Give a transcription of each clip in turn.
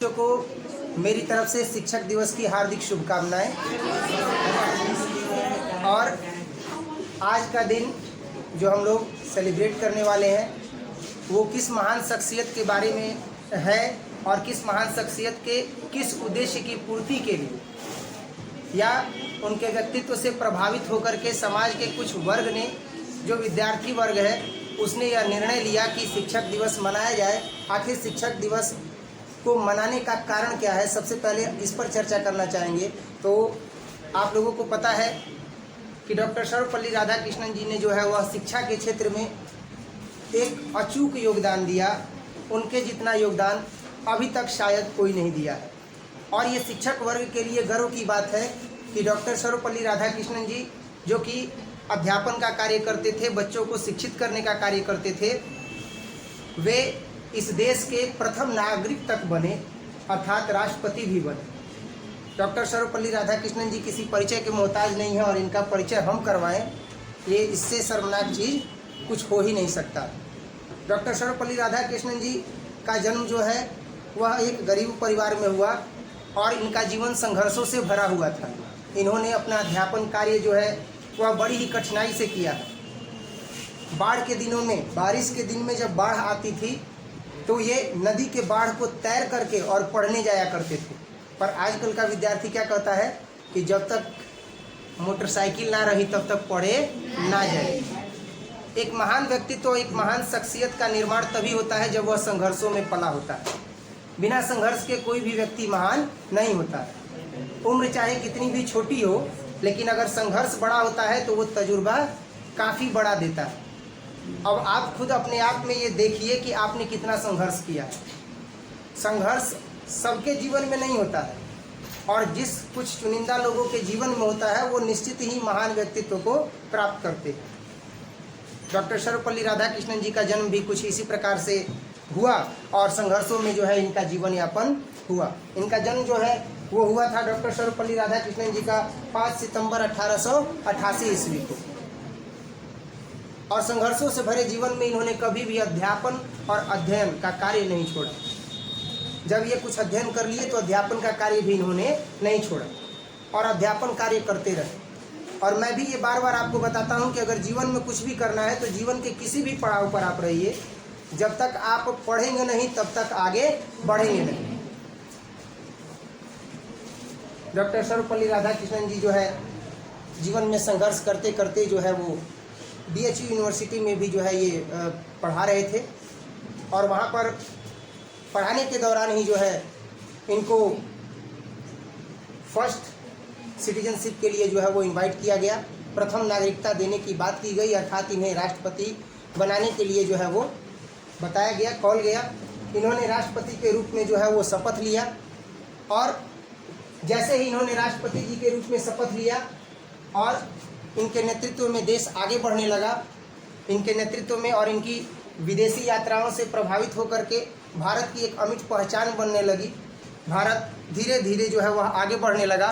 बच्चों को मेरी तरफ से शिक्षक दिवस की हार्दिक शुभकामनाएं। और आज का दिन जो हम लोग सेलिब्रेट करने वाले हैं वो किस महान शख्सियत के बारे में है और किस महान शख्सियत के किस उद्देश्य की पूर्ति के लिए या उनके व्यक्तित्व से प्रभावित होकर के समाज के कुछ वर्ग ने, जो विद्यार्थी वर्ग है, उसने यह निर्णय लिया कि शिक्षक दिवस मनाया जाए। आखिर शिक्षक दिवस को मनाने का कारण क्या है, सबसे पहले इस पर चर्चा करना चाहेंगे। तो आप लोगों को पता है कि डॉक्टर सर्वपल्ली राधाकृष्णन जी ने जो है वह शिक्षा के क्षेत्र में एक अचूक योगदान दिया। उनके जितना योगदान अभी तक शायद कोई नहीं दिया है। और ये शिक्षक वर्ग के लिए गर्व की बात है कि डॉक्टर सर्वपल्ली राधाकृष्णन जी, जो कि अध्यापन का कार्य करते थे, बच्चों को शिक्षित करने का कार्य करते थे, वे इस देश के प्रथम नागरिक तक बने, अर्थात राष्ट्रपति भी बने। डॉक्टर सर्वपल्ली राधाकृष्णन जी किसी परिचय के मोहताज नहीं है और इनका परिचय हम करवाएं, ये इससे शर्मनाक चीज़ कुछ हो ही नहीं सकता। डॉक्टर सर्वपल्ली राधाकृष्णन जी का जन्म जो है वह एक गरीब परिवार में हुआ और इनका जीवन संघर्षों से भरा हुआ था। इन्होंने अपना अध्यापन कार्य जो है वह बड़ी ही कठिनाई से किया है। बाढ़ के दिनों में, बारिश के दिन में जब बाढ़ आती थी तो ये नदी के बाढ़ को तैर करके और पढ़ने जाया करते थे। पर आजकल का विद्यार्थी क्या कहता है कि जब तक मोटरसाइकिल ना रही तब तक पढ़े ना जाए। एक महान व्यक्तित्व, एक महान शख्सियत का निर्माण तभी होता है जब वह संघर्षों में पला होता है। बिना संघर्ष के कोई भी व्यक्ति महान नहीं होता है। उम्र चाहे कितनी भी छोटी हो, लेकिन अगर संघर्ष बड़ा होता है तो वो तजुर्बा काफ़ी बड़ा देता है। अब आप खुद अपने आप में ये देखिए कि आपने कितना संघर्ष किया है। संघर्ष सबके जीवन में नहीं होता है और जिस कुछ चुनिंदा लोगों के जीवन में होता है वो निश्चित ही महान व्यक्तित्व को प्राप्त करते हैं। डॉक्टर सर्वपल्ली राधाकृष्णन जी का जन्म भी कुछ इसी प्रकार से हुआ और संघर्षों में जो है इनका जीवन यापन हुआ। इनका जन्म जो है वो हुआ था डॉक्टर सर्वपल्ली राधाकृष्णन जी का 5 सितंबर 1888 ईस्वी को। और संघर्षों से भरे जीवन में इन्होंने कभी भी अध्यापन और अध्ययन का कार्य नहीं छोड़ा। जब ये कुछ अध्ययन कर लिए तो अध्यापन का कार्य भी इन्होंने नहीं छोड़ा और अध्यापन कार्य करते रहे। और मैं भी ये बार बार आपको बताता हूँ कि अगर जीवन में कुछ भी करना है तो जीवन के किसी भी पड़ाव पर आप रहिए, जब तक आप पढ़ेंगे नहीं तब तक आगे बढ़ेंगे नहीं। डॉक्टर सर्वपल्ली राधाकृष्णन जी जो है जीवन में संघर्ष करते करते जो है वो BHU यूनिवर्सिटी में भी जो है ये पढ़ा रहे थे। और वहाँ पर पढ़ाने के दौरान ही जो है इनको फर्स्ट सिटीजनशिप के लिए जो है वो इनवाइट किया गया। प्रथम नागरिकता देने की बात की गई, अर्थात इन्हें राष्ट्रपति बनाने के लिए जो है वो बताया गया, कॉल गया। इन्होंने राष्ट्रपति के रूप में जो है वो शपथ लिया और जैसे ही इन्होंने राष्ट्रपति जी के रूप में शपथ लिया और इनके नेतृत्व में देश आगे बढ़ने लगा। इनके नेतृत्व में और इनकी विदेशी यात्राओं से प्रभावित होकर के भारत की एक अमिट पहचान बनने लगी। भारत धीरे धीरे जो है वह आगे बढ़ने लगा।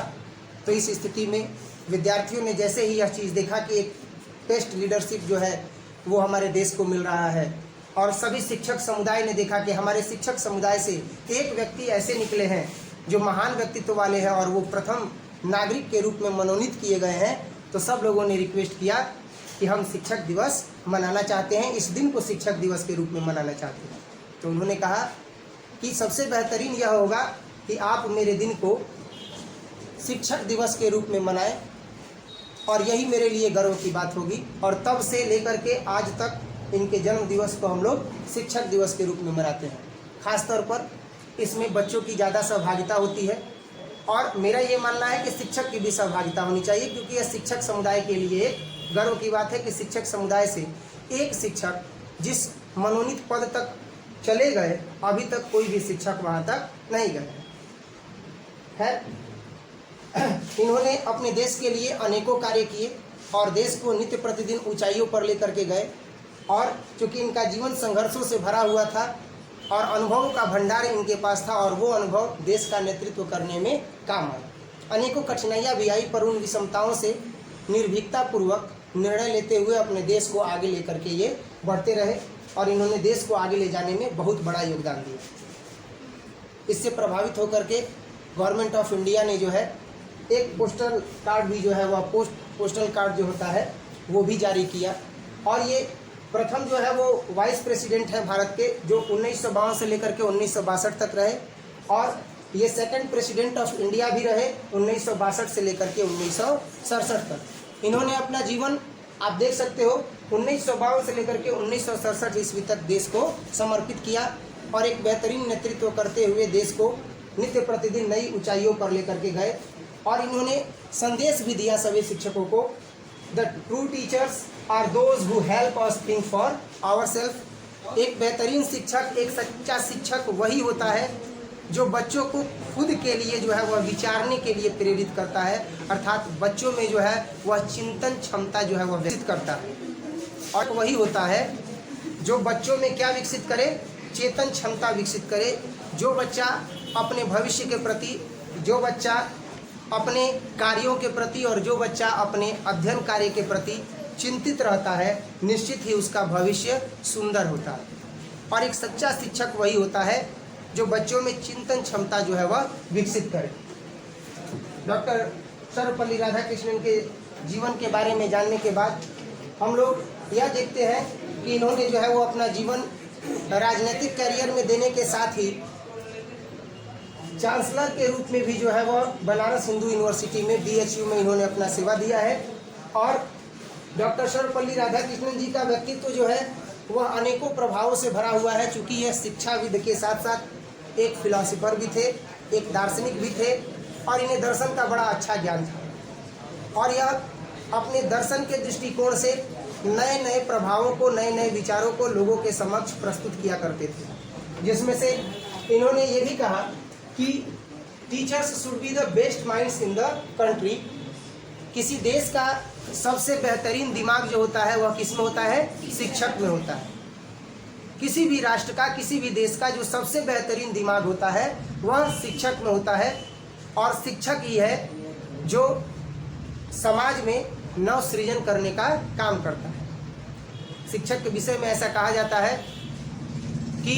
तो इस स्थिति में विद्यार्थियों ने जैसे ही यह चीज़ देखा कि एक बेस्ट लीडरशिप जो है वो हमारे देश को मिल रहा है और सभी शिक्षक समुदाय ने देखा कि हमारे शिक्षक समुदाय से एक व्यक्ति ऐसे निकले हैं जो महान व्यक्तित्व वाले हैं और वो प्रथम नागरिक के रूप में मनोनीत किए गए हैं, तो सब लोगों ने रिक्वेस्ट किया कि हम शिक्षक दिवस मनाना चाहते हैं, इस दिन को शिक्षक दिवस के रूप में मनाना चाहते हैं। तो उन्होंने कहा कि सबसे बेहतरीन यह होगा कि आप मेरे दिन को शिक्षक दिवस के रूप में मनाएं और यही मेरे लिए गर्व की बात होगी। और तब से लेकर के आज तक इनके जन्म दिवस को हम लोग शिक्षक दिवस के रूप में मनाते हैं। ख़ासतौर पर इसमें बच्चों की ज़्यादा सहभागिता होती है और मेरा ये मानना है कि शिक्षक की भी सहभागिता होनी चाहिए, क्योंकि यह शिक्षक समुदाय के लिए एक गर्व की बात है कि शिक्षक समुदाय से एक शिक्षक जिस मनोनीत पद तक चले गए, अभी तक कोई भी शिक्षक वहाँ तक नहीं गए है। इन्होंने अपने देश के लिए अनेकों कार्य किए और देश को नित्य प्रतिदिन ऊंचाइयों पर लेकर के गए। और चूँकि इनका जीवन संघर्षों से भरा हुआ था और अनुभवों का भंडार इनके पास था और वो अनुभव देश का नेतृत्व करने में काम आया। अनेकों कठिनाइयाँ भी आई, पर उन विषमताओं से निर्भीकतापूर्वक निर्णय लेते हुए अपने देश को आगे लेकर के ये बढ़ते रहे और इन्होंने देश को आगे ले जाने में बहुत बड़ा योगदान दिया। इससे प्रभावित होकर के गवर्नमेंट ऑफ इंडिया ने जो है एक पोस्टल कार्ड भी जो है वह पोस्टल कार्ड जो होता है वो भी जारी किया। और ये प्रथम जो है वो वाइस प्रेसिडेंट है भारत के, जो 1952 से लेकर के 1962 तक रहे, और ये सेकंड प्रेसिडेंट ऑफ इंडिया भी रहे 1962 से लेकर के 1967 तक। इन्होंने अपना जीवन आप देख सकते हो 1952 से लेकर के 1967 ईस्वी तक देश को समर्पित किया और एक बेहतरीन नेतृत्व करते हुए देश को नित्य प्रतिदिन नई ऊंचाइयों पर लेकर के गए। और इन्होंने संदेश भी दिया सभी शिक्षकों को, the true teachers are those who help us think for our self. एक बेहतरीन शिक्षक, एक सच्चा शिक्षक वही होता है जो बच्चों को खुद के लिए जो है वह विचारने के लिए प्रेरित करता है, अर्थात बच्चों में जो है वह चिंतन क्षमता जो है वह विकसित करता है। और वही होता है जो बच्चों में क्या विकसित करे, चेतन क्षमता विकसित करे। जो बच्चा अपने भविष्य के प्रति, जो बच्चा अपने कार्यों के प्रति और जो बच्चा अपने अध्ययन कार्य के प्रति चिंतित रहता है, निश्चित ही उसका भविष्य सुंदर होता है। और एक सच्चा शिक्षक वही होता है जो बच्चों में चिंतन क्षमता जो है वह विकसित करे। डॉक्टर सर्वपल्ली राधाकृष्णन के जीवन के बारे में जानने के बाद हम लोग यह देखते हैं कि इन्होंने जो है वो अपना जीवन राजनीतिक करियर में देने के साथ ही चांसलर के रूप में भी जो है वह बनारस हिंदू यूनिवर्सिटी में BHU में इन्होंने अपना सेवा दिया है। और डॉक्टर सर्वपल्ली राधाकृष्णन जी का व्यक्तित्व जो है वह अनेकों प्रभावों से भरा हुआ है, चूँकि यह शिक्षाविद के साथ साथ एक फिलोसोफर भी थे, एक दार्शनिक भी थे और इन्हें दर्शन का बड़ा अच्छा ज्ञान था। और यह अपने दर्शन के दृष्टिकोण से नए नए प्रभावों को, नए नए विचारों को लोगों के समक्ष प्रस्तुत किया करते थे, जिसमें से इन्होंने ये भी कहा कि teachers should be the best minds in the country. किसी देश का सबसे बेहतरीन दिमाग जो होता है वह किस में होता है? शिक्षक में होता है। किसी भी राष्ट्र का, किसी भी देश का जो सबसे बेहतरीन दिमाग होता है वह शिक्षक में होता है। और शिक्षक ही है जो समाज में नव सृजन करने का काम करता है। शिक्षक के विषय में ऐसा कहा जाता है कि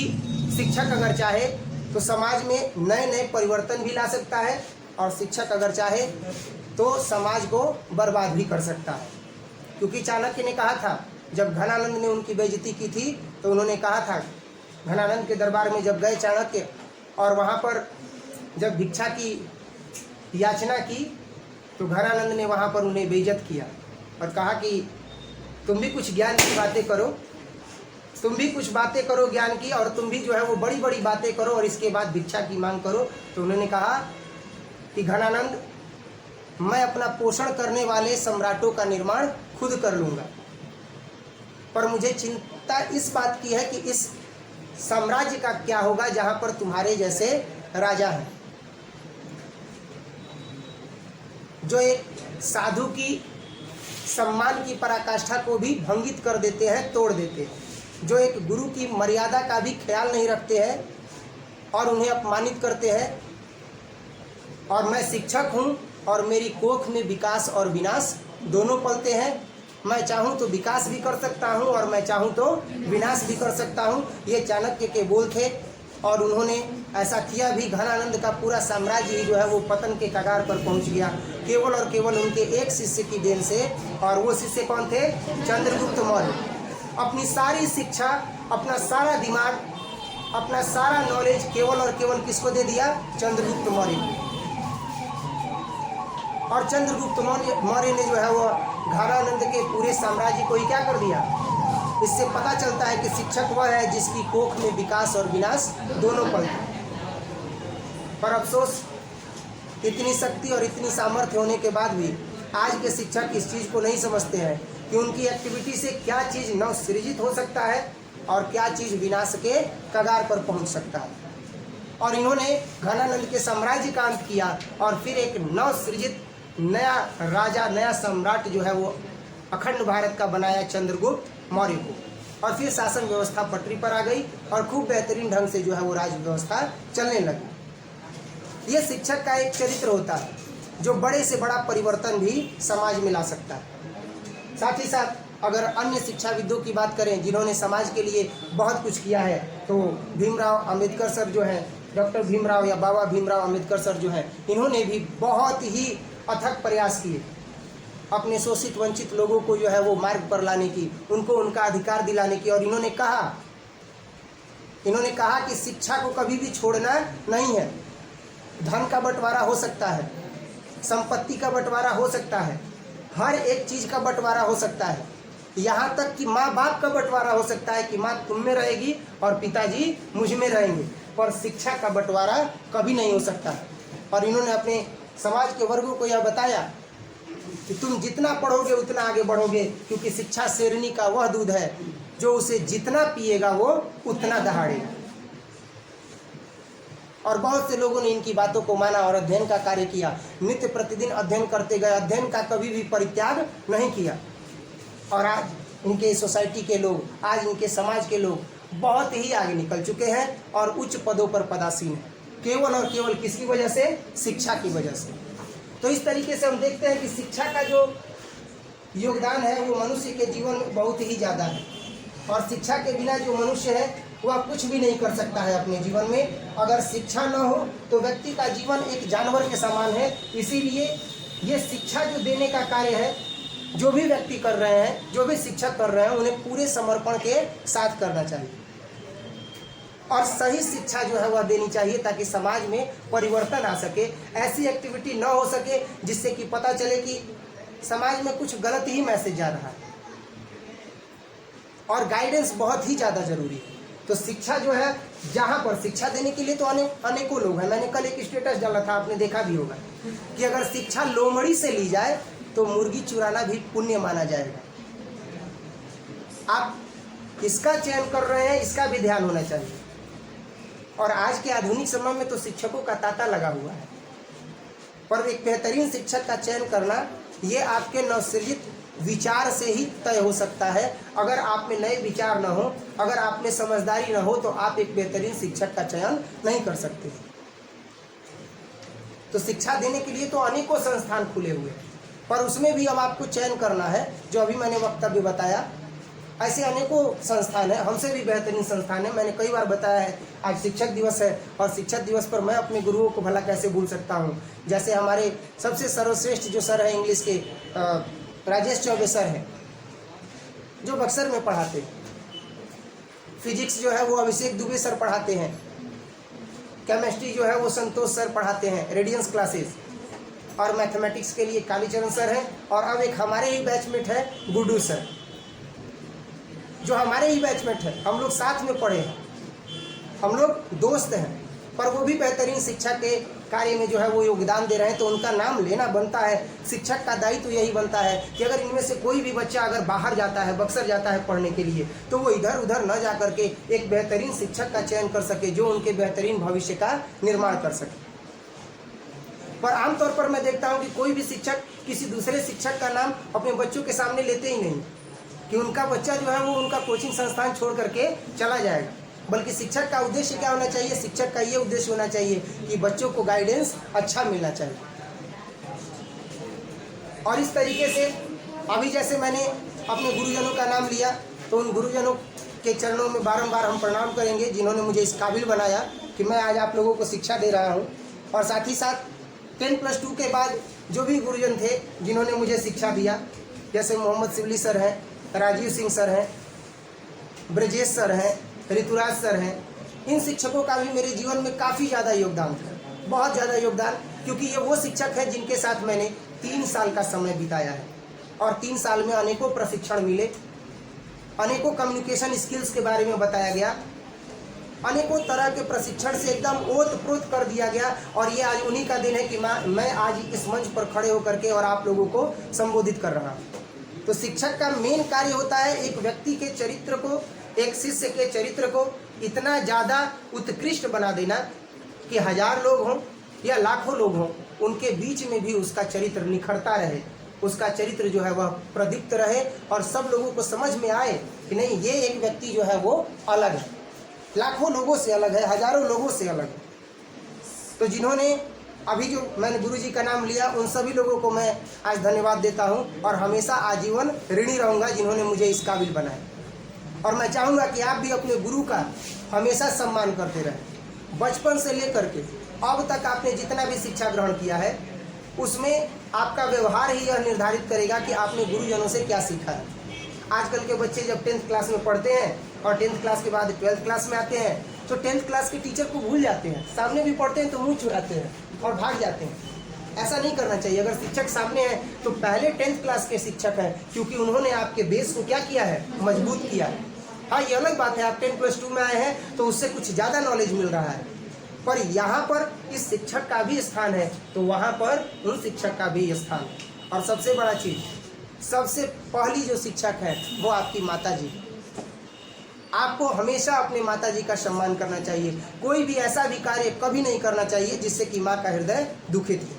शिक्षक अगर चाहे तो समाज में नए नए परिवर्तन भी ला सकता है और शिक्षक अगर चाहे तो समाज को बर्बाद भी कर सकता है। क्योंकि चाणक्य ने कहा था, जब घनानंद ने उनकी बेइज्जती की थी तो उन्होंने कहा था, घनानंद के दरबार में जब गए चाणक्य और वहाँ पर जब भिक्षा की याचना की तो घनानंद ने वहाँ पर उन्हें बेइज्जत किया और कहा कि तुम भी कुछ ज्ञान की बातें करो, तुम भी कुछ बातें करो ज्ञान की, और तुम भी जो है वो बड़ी बड़ी बातें करो और इसके बाद भिक्षा की मांग करो। तो उन्होंने कहा कि घनानंद, मैं अपना पोषण करने वाले सम्राटों का निर्माण खुद कर लूँगा, पर मुझे चिंता इस बात की है कि इस साम्राज्य का क्या होगा जहाँ पर तुम्हारे जैसे राजा हैं, जो एक साधु की सम्मान की पराकाष्ठा को भी भंगित कर देते हैं, तोड़ देते हैं, जो एक गुरु की मर्यादा का भी ख्याल नहीं रखते हैं और उन्हें अपमानित करते हैं। और मैं शिक्षक हूँ और मेरी कोख में विकास और विनाश दोनों पलते हैं। मैं चाहूँ तो विकास भी कर सकता हूँ और मैं चाहूँ तो विनाश भी कर सकता हूँ। ये चाणक्य के बोल थे और उन्होंने ऐसा किया भी। घनानंद का पूरा साम्राज्य ही जो है वो पतन के कगार पर पहुँच गया, केवल और केवल उनके एक शिष्य की देन से। और वो शिष्य कौन थे? चंद्रगुप्त मौर्य। अपनी सारी शिक्षा, अपना सारा दिमाग, अपना सारा नॉलेज केवल और केवल किसको दे दिया? चंद्रगुप्त मौर्य को। और चंद्रगुप्त मौर्य ने जो है वो घनानंद के पूरे साम्राज्य को ही क्या कर दिया? इससे पता चलता है कि शिक्षक वह है जिसकी कोख में विकास और विनाश दोनों पलते। पर अफसोस, इतनी शक्ति और इतनी सामर्थ्य होने के बाद भी आज के शिक्षक इस चीज़ को नहीं समझते हैं कि उनकी एक्टिविटी से क्या चीज़ नव सृजित हो सकता है और क्या चीज़ विनाश के कगार पर पहुंच सकता है। और इन्होंने घनानंद के साम्राज्य का अंत किया और फिर एक नव सृजित नया राजा, नया सम्राट जो है वो अखंड भारत का बनाया, चंद्रगुप्त मौर्य को। और फिर शासन व्यवस्था पटरी पर आ गई और खूब बेहतरीन ढंग से जो है वो राज व्यवस्था चलने लगी। ये शिक्षक का एक चरित्र होता है जो बड़े से बड़ा परिवर्तन भी समाज में ला सकता है। साथ ही साथ अगर अन्य शिक्षाविदों की बात करें जिन्होंने समाज के लिए बहुत कुछ किया है, तो भीमराव अंबेडकर सर जो हैं डॉक्टर भीमराव या बाबा भीमराव अम्बेडकर सर जो है, इन्होंने भी बहुत ही अथक प्रयास किए अपने शोषित वंचित लोगों को जो है वो मार्ग पर लाने की, उनको उनका अधिकार दिलाने की। और इन्होंने कहा कि शिक्षा को कभी भी छोड़ना नहीं है। धन का बंटवारा हो सकता है, संपत्ति का बंटवारा हो सकता है, हर एक चीज़ का बंटवारा हो सकता है, यहाँ तक कि माँ बाप का बंटवारा हो सकता है कि माँ तुम में रहेगी और पिताजी मुझ में रहेंगे, पर शिक्षा का बंटवारा कभी नहीं हो सकता। और इन्होंने अपने समाज के वर्गों को यह बताया कि तुम जितना पढ़ोगे उतना आगे बढ़ोगे, क्योंकि शिक्षा शेरनी का वह दूध है जो उसे जितना पिएगा वो उतना दहाड़ेगा। और बहुत से लोगों ने इनकी बातों को माना और अध्ययन का कार्य किया, नित्य प्रतिदिन अध्ययन करते गए, अध्ययन का कभी भी परित्याग नहीं किया। और आज इनके सोसाइटी के लोग, आज इनके समाज के लोग बहुत ही आगे निकल चुके हैं और उच्च पदों पर पदासीन हैं, केवल और केवल किसकी वजह से? शिक्षा की वजह से। तो इस तरीके से हम देखते हैं कि शिक्षा का जो योगदान है वो मनुष्य के जीवन में बहुत ही ज़्यादा है, और शिक्षा के बिना जो मनुष्य है वह कुछ भी नहीं कर सकता है अपने जीवन में। अगर शिक्षा न हो तो व्यक्ति का जीवन एक जानवर के समान है। इसीलिए ये शिक्षा जो देने का कार्य है, जो भी व्यक्ति कर रहे हैं, जो भी शिक्षक कर रहे हैं, उन्हें पूरे समर्पण के साथ करना चाहिए और सही शिक्षा जो है वह देनी चाहिए, ताकि समाज में परिवर्तन आ सके। ऐसी एक्टिविटी न हो सके जिससे कि पता चले कि समाज में कुछ गलत ही मैसेज जा रहा है। और गाइडेंस बहुत ही ज़्यादा जरूरी है। तो शिक्षा जो है, जहाँ पर शिक्षा देने के लिए तो अनेकों लोग हैं। मैंने कल एक स्टेटस डाला था, आपने देखा भी होगा कि अगर शिक्षा लोमड़ी से ली जाए तो मुर्गी चुराना भी पुण्य माना जाएगा। आप इसका चयन कर रहे हैं, इसका भी ध्यान होना चाहिए। और आज के आधुनिक समय में तो शिक्षकों का तांता लगा हुआ है, पर एक बेहतरीन शिक्षक का चयन करना ये आपके नवसृजित विचार से ही तय हो सकता है। अगर आप में नए विचार न हो, अगर आप में समझदारी न हो, तो आप एक बेहतरीन शिक्षक का चयन नहीं कर सकते। तो शिक्षा देने के लिए तो अनेकों संस्थान खुले हुए हैं, पर उसमें भी अब आपको चयन करना है। जो अभी मैंने वक्तव्य बताया, ऐसे अनेकों संस्थान हैं, हमसे भी बेहतरीन संस्थान है। मैंने कई बार बताया है, आज शिक्षक दिवस है और शिक्षक दिवस पर मैं अपने गुरुओं को भला कैसे भूल सकता हूँ। जैसे हमारे सबसे सर्वश्रेष्ठ जो सर है इंग्लिश के, राजेश चौबे सर हैं, जो बक्सर में पढ़ाते हैं। फिजिक्स जो है वो अभिषेक दुबे सर पढ़ाते हैं। केमिस्ट्री जो है वो संतोष सर पढ़ाते हैं, रेडियंस क्लासेस। और मैथमेटिक्स के लिए कालीचरण सर हैं। और अब एक हमारे ही बैचमेट है गुड्डू सर, जो हमारे ही बैचमेट है। हम लोग साथ में पढ़े हैं, हम लोग दोस्त हैं, पर वो भी बेहतरीन शिक्षा के कार्य में जो है वो योगदान दे रहे हैं। तो उनका नाम लेना बनता है। शिक्षक का दायित्व तो यही बनता है कि अगर इनमें से कोई भी बच्चा अगर बाहर जाता है, बक्सर जाता है पढ़ने के लिए, तो वो इधर उधर न जा करके एक बेहतरीन शिक्षक का चयन कर सके, जो उनके बेहतरीन भविष्य का निर्माण कर सके। पर आमतौर पर मैं देखता हूँ कि कोई भी शिक्षक किसी दूसरे शिक्षक का नाम अपने बच्चों के सामने लेते ही नहीं, कि उनका बच्चा जो है वो उनका कोचिंग संस्थान छोड़ करके चला जाएगा। बल्कि शिक्षक का उद्देश्य क्या होना चाहिए? शिक्षक का ये उद्देश्य होना चाहिए कि बच्चों को गाइडेंस अच्छा मिलना चाहिए। और इस तरीके से अभी जैसे मैंने अपने गुरुजनों का नाम लिया, तो उन गुरुजनों के चरणों में बारंबार हम प्रणाम करेंगे, जिन्होंने मुझे इस काबिल बनाया कि मैं आज आप लोगों को शिक्षा दे रहा हूँ। और साथ ही साथ 10+2 के बाद जो भी गुरुजन थे जिन्होंने मुझे शिक्षा दिया, जैसे मोहम्मद सिवली सर हैं, राजीव सिंह सर हैं, ब्रजेश सर हैं, ऋतुराज सर हैं, इन शिक्षकों का भी मेरे जीवन में काफ़ी ज़्यादा योगदान था, बहुत ज़्यादा योगदान। क्योंकि ये वो शिक्षक हैं जिनके साथ मैंने 3 साल का समय बिताया है। और 3 साल में अनेकों प्रशिक्षण मिले, अनेकों कम्युनिकेशन स्किल्स के बारे में बताया गया, अनेकों तरह के प्रशिक्षण से एकदम ओत-प्रोत कर दिया गया। और ये आज उन्हीं का दिन है कि मैं आज इस मंच पर खड़े होकर के और आप लोगों को संबोधित कर रहा हूँ। तो शिक्षक का मेन कार्य होता है एक व्यक्ति के चरित्र को, एक शिष्य के चरित्र को इतना ज़्यादा उत्कृष्ट बना देना कि 1000 लोग हों या लाखों लोग हों, उनके बीच में भी उसका चरित्र निखरता रहे, उसका चरित्र जो है वह प्रदीप्त रहे और सब लोगों को समझ में आए कि नहीं, ये एक व्यक्ति जो है वो अलग है, लाखों लोगों से अलग है, हजारों लोगों से अलग है। तो जिन्होंने अभी जो मैंने गुरुजी का नाम लिया, उन सभी लोगों को मैं आज धन्यवाद देता हूँ और हमेशा आजीवन ऋणी रहूँगा जिन्होंने मुझे इस काबिल बनाया। और मैं चाहूँगा कि आप भी अपने गुरु का हमेशा सम्मान करते रहें, बचपन से लेकर के अब तक आपने जितना भी शिक्षा ग्रहण किया है उसमें आपका व्यवहार ही यह निर्धारित करेगा कि आपने गुरुजनों से क्या सीखा है। आजकल के बच्चे जब 10th क्लास में पढ़ते हैं और 10th क्लास के बाद 12th क्लास में आते हैं तो 10th क्लास के टीचर को भूल जाते हैं, सामने भी पढ़ते हैं तो मुंह चुराते हैं और भाग जाते हैं। ऐसा नहीं करना चाहिए। अगर शिक्षक सामने है तो पहले 10th क्लास के शिक्षक हैं, क्योंकि उन्होंने आपके बेस को क्या किया है, मजबूत किया है। हाँ, ये अलग बात है आप 10+2 में आए हैं तो उससे कुछ ज़्यादा नॉलेज मिल रहा है, पर यहाँ पर इस शिक्षक का भी स्थान है तो वहाँ पर उन शिक्षक का भी स्थान है। और सबसे बड़ा चीज़, सबसे पहली जो शिक्षक है वो आपकी माता जी। आपको हमेशा अपने माता जी का सम्मान करना चाहिए। कोई भी ऐसा भी कार्य कभी नहीं करना चाहिए जिससे कि माँ का हृदय दुखित हो।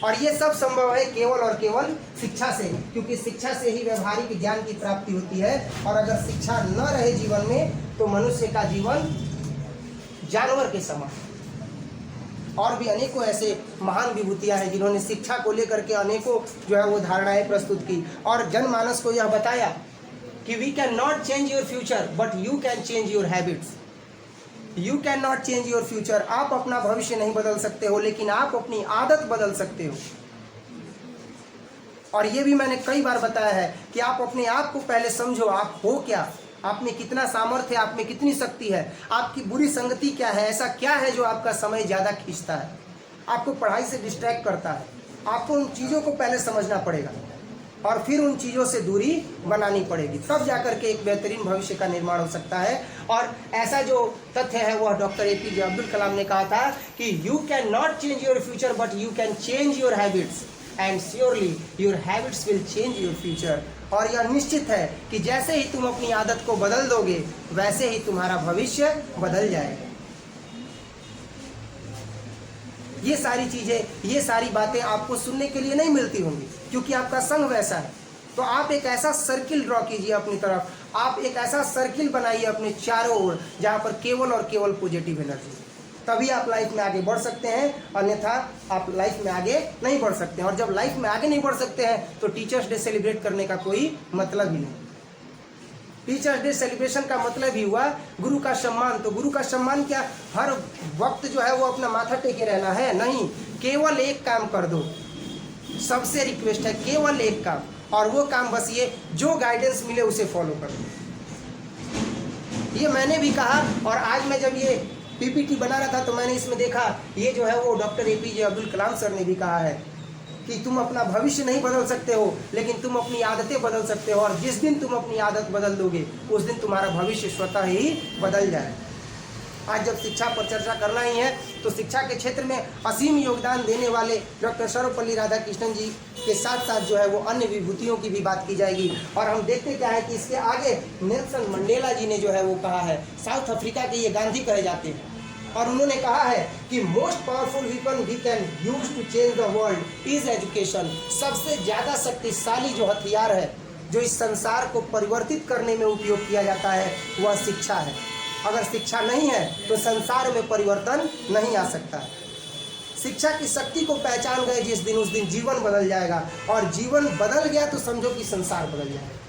और ये सब संभव है केवल और केवल शिक्षा से, क्योंकि शिक्षा से ही व्यवहारिक ज्ञान की प्राप्ति होती है। और अगर शिक्षा न रहे जीवन में तो मनुष्य का जीवन जानवर के समान। और भी अनेकों ऐसे महान विभूतियां हैं जिन्होंने शिक्षा को लेकर के अनेकों जो है वो धारणाएं प्रस्तुत की और जनमानस को यह बताया कि we can not change your future but you can change your habits. You can not change your future, आप अपना भविष्य नहीं बदल सकते हो, लेकिन आप अपनी आदत बदल सकते हो। और ये भी मैंने कई बार बताया है कि आप अपने आप को पहले समझो, आप हो क्या, आप में कितना सामर्थ्य है, आप में कितनी शक्ति है, आपकी बुरी संगति क्या है, ऐसा क्या है जो आपका समय ज़्यादा खींचता है, आपको पढ़ाई से डिस्ट्रैक्ट करता है। आपको उन चीज़ों को पहले समझना पड़ेगा और फिर उन चीज़ों से दूरी बनानी पड़ेगी, तब जाकर के एक बेहतरीन भविष्य का निर्माण हो सकता है। और ऐसा जो तथ्य है वह डॉक्टर APJ अब्दुल कलाम ने कहा था कि you can not change your future but you can change your habits and surely your habits will change your future. और यह निश्चित है कि जैसे ही तुम अपनी आदत को बदल दोगे वैसे ही तुम्हारा भविष्य बदल जाएगा। ये सारी चीज़ें, ये सारी बातें आपको सुनने के लिए नहीं मिलती होंगी क्योंकि आपका संग वैसा है। तो आप एक ऐसा सर्किल ड्रॉ कीजिए अपनी तरफ, आप एक ऐसा सर्किल बनाइए अपने चारों ओर जहाँ पर केवल और केवल पॉजिटिव एनर्जी, तभी आप लाइफ में आगे बढ़ सकते हैं, अन्यथा आप लाइफ में आगे नहीं बढ़ सकते हैं। और जब लाइफ में आगे नहीं बढ़ सकते हैं तो टीचर्स डे सेलिब्रेट करने का कोई मतलब ही नहीं। टीचर्स डे सेलिब्रेशन का मतलब ही हुआ गुरु का सम्मान। तो गुरु का सम्मान क्या हर वक्त जो है वो अपना माथा टेके रहना है? नहीं, केवल एक काम कर दो, सबसे रिक्वेस्ट है केवल एक काम, और वो काम बस ये, जो गाइडेंस मिले उसे फॉलो कर दो। ये मैंने भी कहा, और आज मैं जब ये PPT बना रहा था तो मैंने इसमें देखा, ये जो है वो doctor APJ Abdul Kalam sir ने भी कहा है कि तुम अपना भविष्य नहीं बदल सकते हो लेकिन तुम अपनी आदतें बदल सकते हो, और जिस दिन तुम अपनी आदत बदल दोगे उस दिन तुम्हारा भविष्य स्वतः ही बदल जाए। आज जब शिक्षा पर चर्चा करना ही है तो शिक्षा के क्षेत्र में असीम योगदान देने वाले डॉक्टर सर्वपल्ली राधाकृष्णन जी के साथ साथ जो है वो अन्य विभूतियों की भी बात की जाएगी। और हम देखते क्या है कि इसके आगे नेल्सन मंडेला जी ने जो है वो कहा है, साउथ अफ्रीका के ये गांधी कहे जाते हैं, और उन्होंने कहा है कि most powerful weapon we can use to change the world is education. सबसे ज़्यादा शक्तिशाली जो हथियार है जो इस संसार को परिवर्तित करने में उपयोग किया जाता है वह शिक्षा है। अगर शिक्षा नहीं है तो संसार में परिवर्तन नहीं आ सकता। शिक्षा की शक्ति को पहचान गए जिस दिन, उस दिन जीवन बदल जाएगा, और जीवन बदल गया तो समझो कि संसार बदल जाएगा।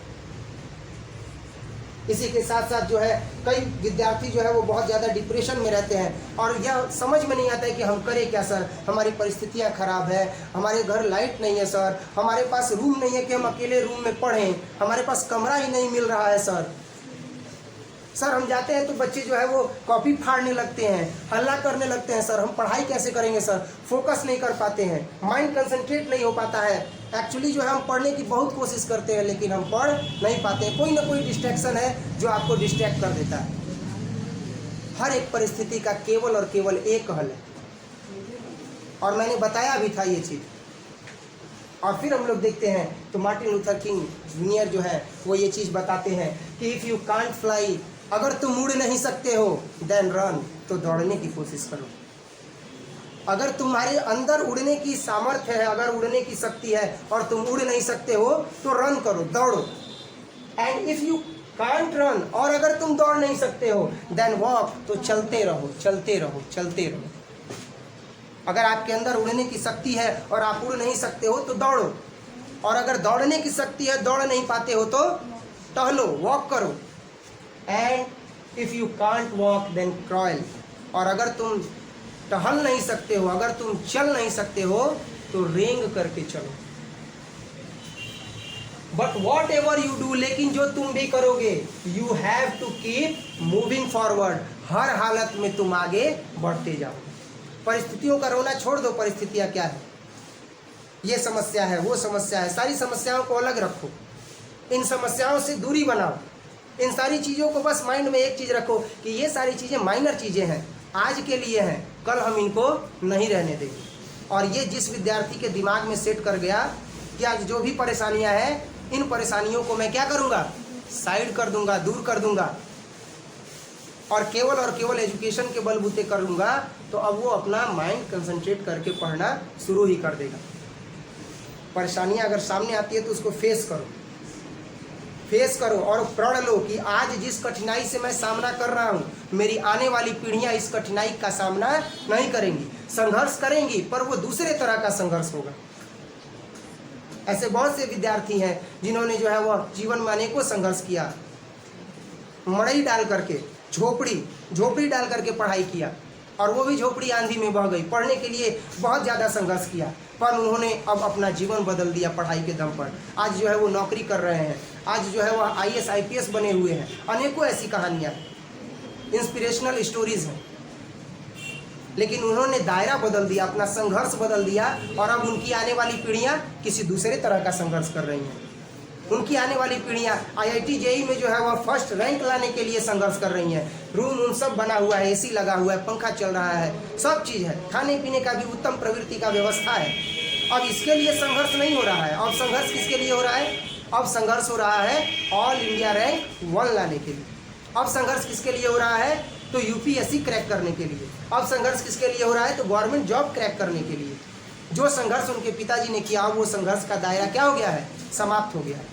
इसी के साथ साथ जो है कई विद्यार्थी जो है वो बहुत ज़्यादा डिप्रेशन में रहते हैं और यह समझ में नहीं आता है कि हम करें क्या सर, हमारी परिस्थितियां खराब है, हमारे घर लाइट नहीं है सर, हमारे पास रूम नहीं है कि हम अकेले रूम में पढ़ें, हमारे पास कमरा ही नहीं मिल रहा है सर, हम जाते हैं तो बच्चे जो है वो कॉपी फाड़ने लगते हैं, हल्ला करने लगते हैं, सर हम पढ़ाई कैसे करेंगे सर, फोकस नहीं कर पाते हैं, माइंड कंसंट्रेट नहीं हो पाता है। एक्चुअली जो है हम पढ़ने की बहुत कोशिश करते हैं लेकिन हम पढ़ नहीं पाते हैं, कोई ना कोई डिस्ट्रैक्शन है जो आपको डिस्ट्रैक्ट कर देता है। हर एक परिस्थिति का केवल और केवल एक हल है, और मैंने बताया भी था ये चीज़। और फिर हम लोग देखते हैं तो मार्टिन लूथर किंग जूनियर जो है वो ये चीज़ बताते हैं कि इफ़ यू कांट फ्लाई, अगर तुम उड़ नहीं सकते हो देन रन, तो दौड़ने की कोशिश करो। अगर तुम्हारे अंदर उड़ने की सामर्थ्य है, अगर उड़ने की शक्ति है और तुम उड़ नहीं सकते हो तो रन करो, दौड़ो। And if you can't run, और अगर तुम दौड़ नहीं सकते हो देन वॉक, तो चलते रहो चलते रहो चलते रहो। अगर आपके अंदर उड़ने की शक्ति है और आप उड़ नहीं सकते हो तो दौड़ो, और अगर दौड़ने की शक्ति है, दौड़ नहीं पाते हो तो टहलो, वॉक करो। And if you can't walk then crawl, और अगर तुम टहल नहीं सकते हो, अगर तुम चल नहीं सकते हो तो रेंग करके चलो। But whatever you do, लेकिन जो तुम भी करोगे, you have to keep moving forward, हर हालत में तुम आगे बढ़ते जाओ। परिस्थितियों का रोना छोड़ दो, परिस्थितियां क्या है, ये समस्या है, वो समस्या है, सारी समस्याओं को अलग रखो, इन समस्याओं से दूरी बनाओ, इन सारी चीज़ों को बस माइंड में एक चीज़ रखो कि ये सारी चीज़ें माइनर चीज़ें हैं, आज के लिए हैं, कल हम इनको नहीं रहने देंगे। और ये जिस विद्यार्थी के दिमाग में सेट कर गया कि आज जो भी परेशानियां हैं, इन परेशानियों को मैं क्या करूंगा, साइड कर दूंगा, दूर कर दूंगा, और केवल एजुकेशन के बलबूते कर लूँगा, तो अब वो अपना माइंड कंसंट्रेट करके पढ़ना शुरू ही कर देगा। परेशानियां अगर सामने आती है तो उसको फेस करो और प्रण लो कि आज जिस कठिनाई से मैं सामना कर रहा हूँ, मेरी आने वाली पीढ़ियाँ इस कठिनाई का सामना नहीं करेंगी, संघर्ष करेंगी, पर वो दूसरे तरह का संघर्ष होगा। ऐसे बहुत से विद्यार्थी हैं जिन्होंने जो है वह जीवन में अनेकों संघर्ष किया, मड़ई डाल करके, झोपड़ी डाल करके पढ़ाई किया, और वो भी झोपड़ी आंधी में बह गई, पढ़ने के लिए बहुत ज़्यादा संघर्ष किया, पर उन्होंने अब अपना जीवन बदल दिया पढ़ाई के दम पर। आज जो है वो नौकरी कर रहे हैं, आज जो है वह IAS IPS बने हुए हैं। अनेकों ऐसी कहानियाँ, इंस्पिरेशनल स्टोरीज हैं, लेकिन उन्होंने दायरा बदल दिया, अपना संघर्ष बदल दिया, और अब उनकी आने वाली पीढ़ियाँ किसी दूसरे तरह का संघर्ष कर रही हैं। उनकी आने वाली पीढ़ियाँ IIT JEE में जो है वह फर्स्ट रैंक लाने के लिए संघर्ष कर रही हैं। रूम सब बना हुआ है, AC लगा हुआ है, पंखा चल रहा है, सब चीज़ है, खाने पीने का भी उत्तम प्रवृत्ति का व्यवस्था है। अब इसके लिए संघर्ष नहीं हो रहा है। अब संघर्ष किसके लिए हो रहा है? अब संघर्ष हो रहा है ऑल इंडिया रैंक 1 लाने के लिए। अब संघर्ष किसके लिए हो रहा है? तो UPSC क्रैक करने के लिए। अब संघर्ष किसके लिए हो रहा है? तो गवर्नमेंट जॉब क्रैक करने के लिए। जो संघर्ष उनके पिताजी ने किया, वो संघर्ष का दायरा क्या हो गया है? समाप्त हो गया है।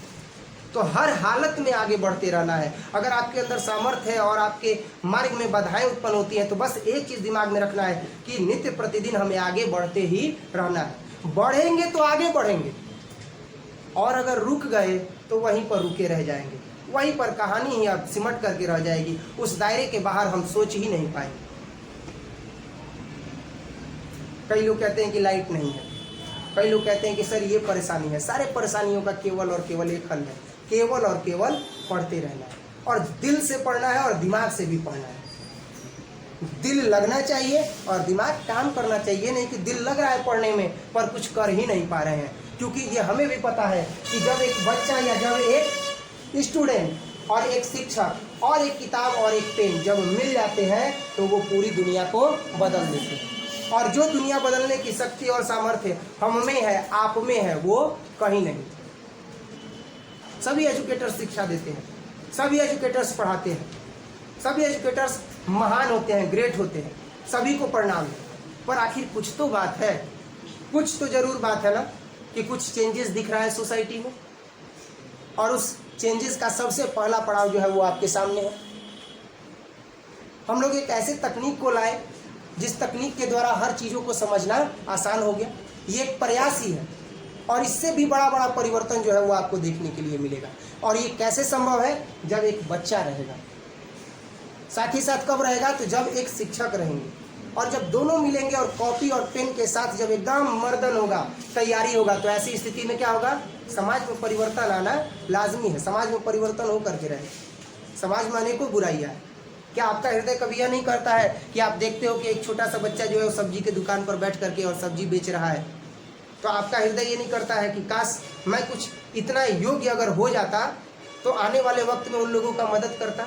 तो हर हालत में आगे बढ़ते रहना है। अगर आपके अंदर सामर्थ्य है और आपके मार्ग में बाधाएं उत्पन्न होती हैं, तो बस एक चीज़ दिमाग में रखना है कि नित्य प्रतिदिन हमें आगे बढ़ते ही रहना है। बढ़ेंगे तो आगे बढ़ेंगे, और अगर रुक गए तो वहीं पर रुके रह जाएंगे, वहीं पर कहानी ही अब सिमट करके रह जाएगी। उस दायरे के बाहर हम सोच ही नहीं पाएंगे। कई लोग कहते हैं कि लाइट नहीं है, कई लोग कहते हैं कि सर ये परेशानी है। सारे परेशानियों का केवल और केवल एक हल है, केवल और केवल पढ़ते रहना है, और दिल से पढ़ना है और दिमाग से भी पढ़ना है। दिल लगना चाहिए और दिमाग काम करना चाहिए, नहीं कि दिल लग रहा है पढ़ने में पर कुछ कर ही नहीं पा रहे हैं। क्योंकि ये हमें भी पता है कि जब एक बच्चा या जब एक स्टूडेंट और एक शिक्षक और एक किताब और एक पेन जब मिल जाते हैं, तो वो पूरी दुनिया को बदल देते हैं। और जो दुनिया बदलने की शक्ति और सामर्थ्य हम में है, आप में है, वो कहीं नहीं। सभी एजुकेटर्स शिक्षा देते हैं, सभी एजुकेटर्स पढ़ाते हैं, सभी एजुकेटर्स महान होते हैं, ग्रेट होते हैं, सभी को प्रणाम है। पर आखिर कुछ तो बात है, कुछ तो जरूर बात है ना, कि कुछ चेंजेस दिख रहा है सोसाइटी में, और उस चेंजेस का सबसे पहला पड़ाव जो है वो आपके सामने है। हम लोग एक ऐसे तकनीक को लाए जिस तकनीक के द्वारा हर चीज़ों को समझना आसान हो गया। ये एक प्रयास ही है, और इससे भी बड़ा बड़ा परिवर्तन जो है वो आपको देखने के लिए मिलेगा। और ये कैसे संभव है? जब एक बच्चा रहेगा, साथ ही साथ कब रहेगा? तो जब एक शिक्षक रहेंगे, और जब दोनों मिलेंगे और कॉपी और पेन के साथ जब एकदम मर्दन होगा, तैयारी होगा, तो ऐसी स्थिति में क्या होगा? समाज में परिवर्तन आना लाजमी है। समाज में परिवर्तन हो करके रहेगा। समाज में अनेकों बुराइयाँ हैं। क्या आपका हृदय कभी यह नहीं करता है कि आप देखते हो कि एक छोटा सा बच्चा जो है वो सब्जी की दुकान पर बैठ करके और सब्जी बेच रहा है, तो आपका हृदय ये नहीं करता है कि काश मैं कुछ इतना योग्य अगर हो जाता तो आने वाले वक्त में उन लोगों का मदद करता,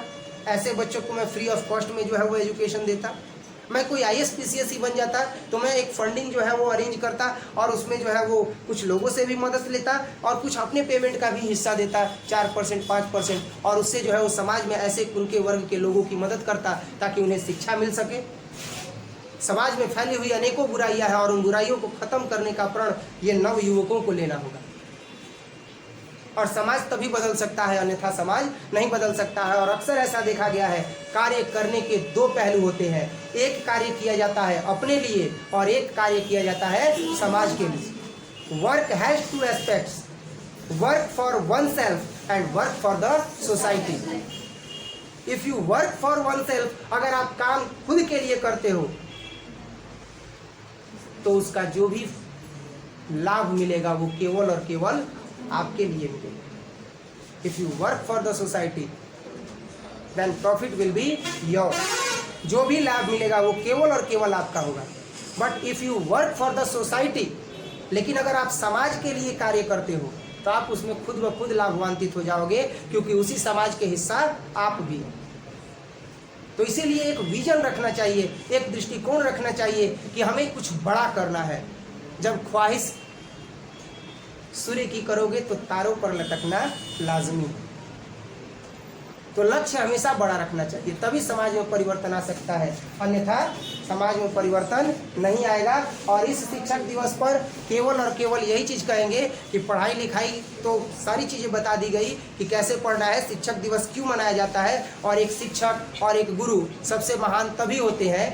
ऐसे बच्चों को मैं फ्री ऑफ कॉस्ट में जो है वो एजुकेशन देता, मैं कोई IAS PCS बन जाता तो मैं एक फंडिंग जो है वो अरेंज करता, और उसमें जो है वो कुछ लोगों से भी मदद लेता और कुछ अपने पेमेंट का भी हिस्सा देता, 4% 5%, और उससे जो है वो समाज में ऐसे उनके वर्ग के लोगों की मदद करता ताकि उन्हें शिक्षा मिल सके। समाज में फैली हुई अनेकों बुराइयां हैं, और उन बुराइयों को खत्म करने का प्रण ये नव युवकों को लेना होगा। और समाज तभी बदल सकता है, अन्यथा समाज नहीं बदल सकता है। और अक्सर ऐसा देखा गया है, कार्य करने के 2 पहलू होते हैं। एक कार्य किया जाता है अपने लिए, और एक कार्य किया जाता है समाज के लिए। Work has 2 aspects, work for one self and work for the society. If you work for one self, अगर आप काम खुद के लिए करते हो तो उसका जो भी लाभ मिलेगा वो केवल और केवल आपके लिए मिलेगा। If you work for the society then profit will be your. जो भी लाभ मिलेगा वो केवल और केवल आपका होगा। But if you work for the society, लेकिन अगर आप समाज के लिए कार्य करते हो तो आप उसमें खुद ब खुद लाभान्वित हो जाओगे, क्योंकि उसी समाज के हिस्सा आप भी हैं। तो इसीलिए एक विजन रखना चाहिए, एक दृष्टिकोण रखना चाहिए कि हमें कुछ बड़ा करना है। जब ख्वाहिश सूर्य की करोगे तो तारों पर लटकना लाजमी है। तो लक्ष्य हमेशा बड़ा रखना चाहिए, तभी समाज में परिवर्तन आ सकता है, अन्यथा समाज में परिवर्तन नहीं आएगा। और इस शिक्षक दिवस पर केवल और केवल यही चीज़ कहेंगे कि पढ़ाई लिखाई तो सारी चीज़ें बता दी गई कि कैसे पढ़ना है, शिक्षक दिवस क्यों मनाया जाता है। और एक शिक्षक और एक गुरु सबसे महान तभी होते हैं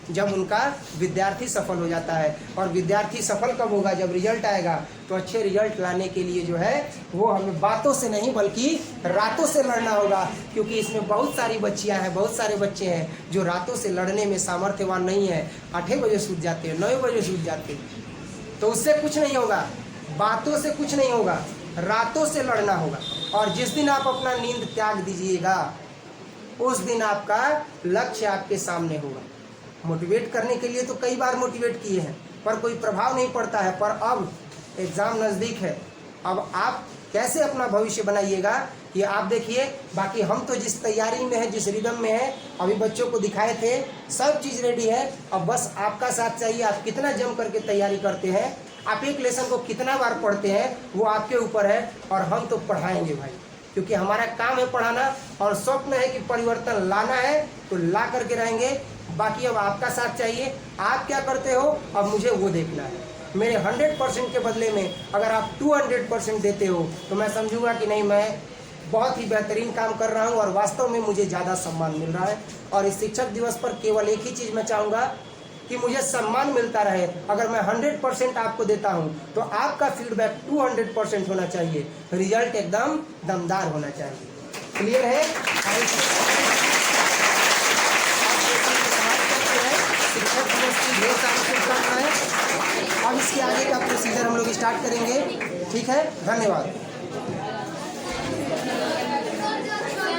जब उनका विद्यार्थी सफल हो जाता है। और विद्यार्थी सफल कब होगा? जब रिजल्ट आएगा। तो अच्छे रिजल्ट लाने के लिए जो है वो हमें बातों से नहीं बल्कि रातों से लड़ना होगा, क्योंकि इसमें बहुत सारी बच्चियां हैं, बहुत सारे बच्चे हैं जो रातों से लड़ने में सामर्थ्यवान नहीं है। 8 बजे सूत जाते हैं, 9 बजे सूत जाते हैं। तो उससे कुछ नहीं होगा, बातों से कुछ नहीं होगा, रातों से लड़ना होगा। और जिस दिन आप अपना नींद त्याग दीजिएगा उस दिन आपका लक्ष्य आपके सामने होगा। मोटिवेट करने के लिए तो कई बार मोटिवेट किए हैं पर कोई प्रभाव नहीं पड़ता है। पर अब एग्ज़ाम नज़दीक है, अब आप कैसे अपना भविष्य बनाइएगा ये आप देखिए। बाकी हम तो जिस तैयारी में हैं, जिस रिदम में हैं, अभी बच्चों को दिखाए थे, सब चीज़ रेडी है। अब बस आपका साथ चाहिए। आप कितना जम करके तैयारी करते हैं, आप एक लेसन को कितना बार पढ़ते हैं, वो आपके ऊपर है। और हम तो पढ़ाएंगे भाई, क्योंकि हमारा काम है पढ़ाना और स्वप्न है कि परिवर्तन लाना है, तो ला करके रहेंगे। बाकी अब आपका साथ चाहिए। आप क्या करते हो अब मुझे वो देखना है। मेरे 100% के बदले में अगर आप 200% देते हो तो मैं समझूंगा कि नहीं, मैं बहुत ही बेहतरीन काम कर रहा हूँ और वास्तव में मुझे ज़्यादा सम्मान मिल रहा है। और इस शिक्षक दिवस पर केवल एक ही चीज़ मैं चाहूँगा कि मुझे सम्मान मिलता रहे। अगर मैं 100% आपको देता हूँ तो आपका फीडबैक 200% होना चाहिए, रिजल्ट एकदम दमदार होना चाहिए। क्लियर है? शिक्षक दिवस की ढेर सारी शुभकामनाएं। अब इसके आगे का प्रोसीजर हम लोग स्टार्ट करेंगे। ठीक है, धन्यवाद।